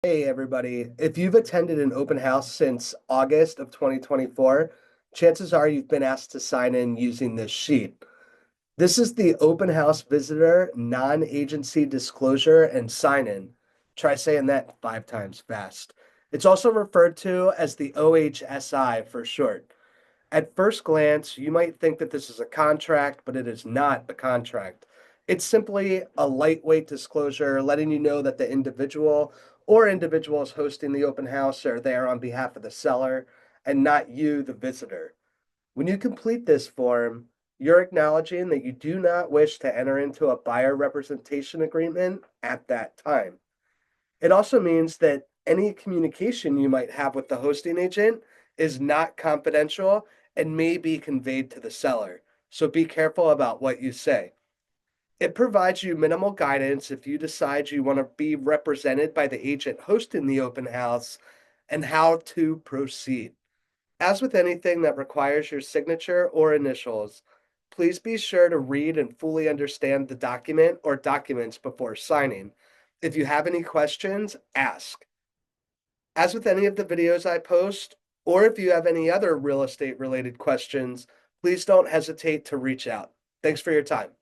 Hey everybody, if you've attended an open house since August of 2024, chances are you've been asked to sign in using this sheet. This is the open house visitor non-agency disclosure and sign in. Try saying that 5 times fast. It's also referred to as the OHSI for short. At first glance, you might think that this is a contract, but it is not a contract. It's simply a lightweight disclosure letting you know that the individual or individuals hosting the open house are there on behalf of the seller and not you, the visitor. When you complete this form, you're acknowledging that you do not wish to enter into a buyer representation agreement at that time. It also means that any communication you might have with the hosting agent is not confidential and may be conveyed to the seller. So be careful about what you say. It provides you minimal guidance if you decide you want to be represented by the agent hosting the open house and how to proceed. As with anything that requires your signature or initials, please be sure to read and fully understand the document or documents before signing. If you have any questions, ask. As with any of the videos I post, or if you have any other real estate related questions, please don't hesitate to reach out. Thanks for your time.